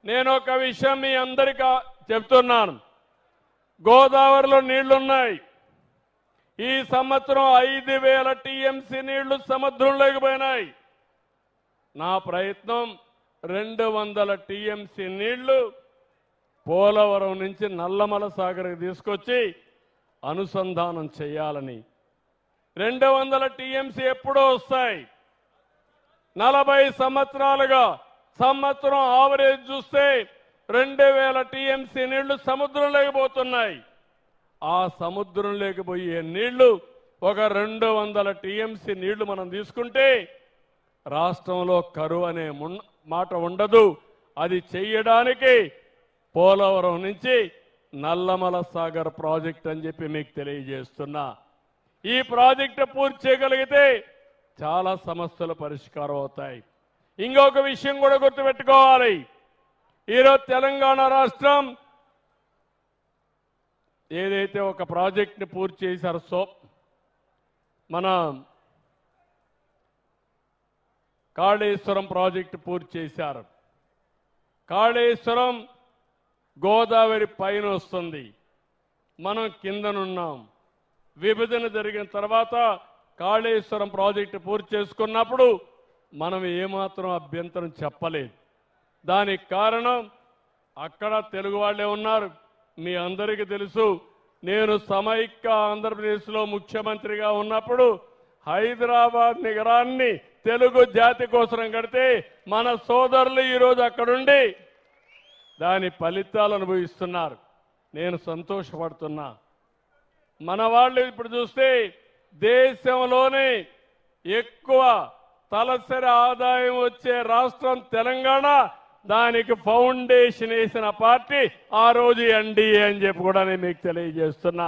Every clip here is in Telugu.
నేను ఒక విషయం మీ అందరికీ చెప్తున్నాను. గోదావరిలో నీళ్లున్నాయి. ఈ సంవత్సరం 5,000 టీఎంసీ నీళ్లు సముద్రంలోకి పోయినాయి. నా ప్రయత్నం 200 టీఎంసీ నీళ్లు పోలవరం నుంచి నల్లమల సాగర్కి తీసుకొచ్చి అనుసంధానం చేయాలని. 200 టీఎంసీ ఎప్పుడో వస్తాయి. 40 సంవత్సరాలుగా సంవత్సరం ఆవరేజ్ చూస్తే 2,000 టీఎంసీ నీళ్లు సముద్రంలోకి పోతున్నాయి. ఆ సముద్రంలోకి పోయే నీళ్లు ఒక 200 టీఎంసీ నీళ్లు మనం తీసుకుంటే రాష్ట్రంలో కరువు అనే మాట ఉండదు. అది చేయడానికి పోలవరం నుంచి నల్లమల సాగర్ ప్రాజెక్ట్ అని చెప్పి మీకు తెలియజేస్తున్నా. ఈ ప్రాజెక్టు పూర్తి చేయగలిగితే చాలా సమస్యలు పరిష్కారం అవుతాయి. ఇంకొక విషయం కూడా గుర్తుపెట్టుకోవాలి. ఈరోజు తెలంగాణ రాష్ట్రం ఏదైతే ఒక ప్రాజెక్ట్ని పూర్తి చేశారో మన కాళేశ్వరం ప్రాజెక్టు పూర్తి చేశారు. కాళేశ్వరం గోదావరి పైన వస్తుంది, మనం కిందనున్నాం. విభజన జరిగిన తర్వాత కాళేశ్వరం ప్రాజెక్టు పూర్తి చేసుకున్నప్పుడు మనం ఏమాత్రం అభ్యంతరం చెప్పలేదు. దానికి కారణం అక్కడ తెలుగు వాళ్ళే ఉన్నారు. మీ అందరికీ తెలుసు, నేను సమైక్య ఆంధ్రప్రదేశ్లో ముఖ్యమంత్రిగా ఉన్నప్పుడు హైదరాబాద్ నగరాన్ని తెలుగు జాతి కోసం కడితే మన సోదరులు ఈరోజు అక్కడుండి దాని ఫలితాలు అనుభవిస్తున్నారు. నేను సంతోషపడుతున్నా. మన వాళ్ళు ఇప్పుడు చూస్తే దేశంలోనే ఎక్కువ తలసరి ఆదాయం వచ్చే రాష్ట్రం తెలంగాణ. దానికి ఫౌండేషన్ వేసిన పార్టీ ఆ రోజు ఎన్డీఏ అని చెప్పి కూడా నేను మీకు తెలియజేస్తున్నా.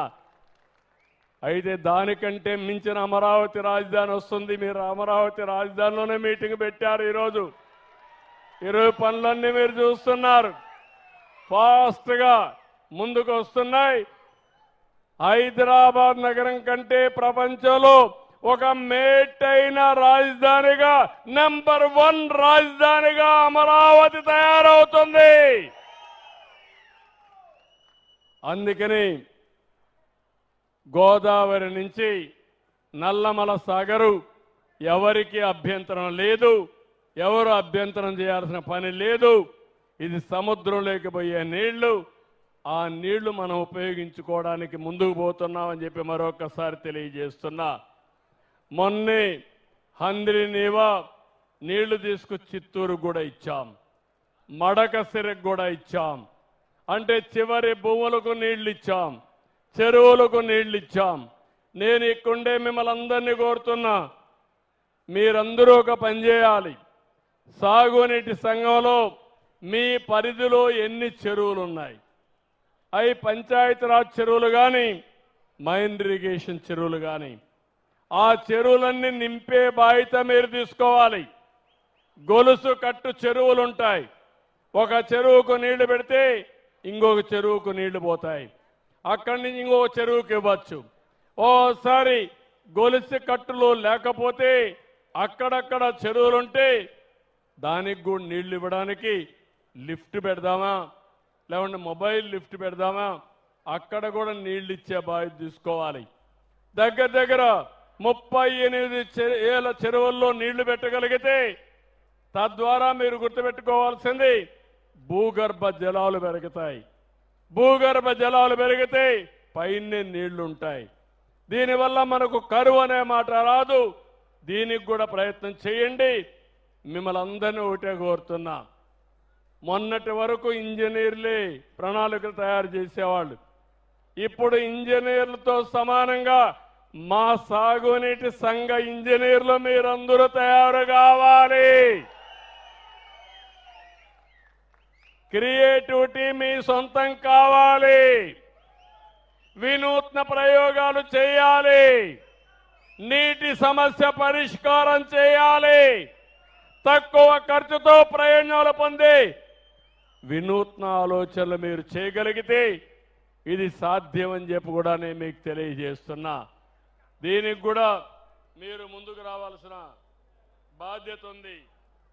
అయితే దానికంటే మించిన అమరావతి రాజధాని వస్తుంది. మీరు అమరావతి రాజధానిలోనే మీటింగ్ పెట్టారు. ఈరోజు పనులన్నీ మీరు చూస్తున్నారు, ఫాస్ట్గా ముందుకు వస్తున్నాయి. హైదరాబాద్ నగరం కంటే ప్రపంచంలో ఒక మేటైన రాజధానిగా నంబర్ 1 రాజధానిగా అమరావతి తయారవుతుంది. అందుకని గోదావరి నుంచి నల్లమల సాగరు ఎవరికి అభ్యంతరం లేదు, ఎవరు అభ్యంతరం చేయాల్సిన పని లేదు. ఇది సముద్రంలోకి పోయే నీళ్లు. ఆ నీళ్లు మనం ఉపయోగించుకోవడానికి ముందుకు పోతున్నామని చెప్పి మరొకసారి తెలియజేస్తున్నా. మొన్నే హంద్రి నీవా నీళ్లు తీసుకొచ్చి చిత్తూరు కూడా ఇచ్చాం, మడకసిరకు కూడా ఇచ్చాం. అంటే చివరి భూములకు నీళ్లు ఇచ్చాం, చెరువులకు నీళ్లు ఇచ్చాం. నేను ఇక్కడే మిమ్మల్ని అందరినీ కోరుతున్నా, మీరందరూ ఒక పని చేయాలి. సాగునీటి సంఘంలో మీ పరిధిలో ఎన్ని చెరువులు ఉన్నాయి, అవి పంచాయతీరాజ్ చెరువులు కానీ మైన్ ఇరిగేషన్ చెరువులు కానీ, ఆ చెరువులన్నీ నింపే బాధ్యత మీరు తీసుకోవాలి. గొలుసు కట్టు చెరువులు ఉంటాయి. ఒక చెరువుకు నీళ్లు పెడితే ఇంకొక చెరువుకు నీళ్లు పోతాయి, అక్కడి నుంచి ఇంకొక చెరువుకి ఇవ్వచ్చు. ఓసారి గొలుసు కట్టులు లేకపోతే అక్కడక్కడ చెరువులుంటే దానికి కూడా నీళ్లు ఇవ్వడానికి లిఫ్ట్ పెడదామా, లేకుంటే మొబైల్ లిఫ్ట్ పెడదామా, అక్కడ కూడా నీళ్లు ఇచ్చే బాధ్యత తీసుకోవాలి. దగ్గర 38 చెరువుల్లో నీళ్లు పెట్టగలిగితే తద్వారా మీరు గుర్తుపెట్టుకోవాల్సింది భూగర్భ జలాలు పెరుగుతాయి. భూగర్భ జలాలు పెరిగితే పైనే నీళ్లు ఉంటాయి. దీనివల్ల మనకు కరువు అనే మాట రాదు. దీనికి కూడా ప్రయత్నం చేయండి. మిమ్మల్ని అందరినీ ఒకటే కోరుతున్నా, మొన్నటి వరకు ఇంజనీర్లే ప్రణాళికలు తయారు చేసేవాళ్ళు. ఇప్పుడు ఇంజనీర్లతో సమానంగా మా సాగునీటి సంఘ ఇంజనీర్లు మీరందరూ తయారు కావాలి. క్రియేటివిటీ మీ సొంతం కావాలి. వినూత్న ప్రయోగాలు చేయాలి. నీటి సమస్య పరిష్కారం చేయాలి. తక్కువ ఖర్చుతో ప్రయోజనాలు పొందే వినూత్న ఆలోచనలు మీరు చేయగలిగితే ఇది సాధ్యమని చెప్పి కూడా నేను మీకు తెలియజేస్తున్నా. దీనికి కూడా మీరు ముందుకు రావాల్సిన బాధ్యత ఉంది.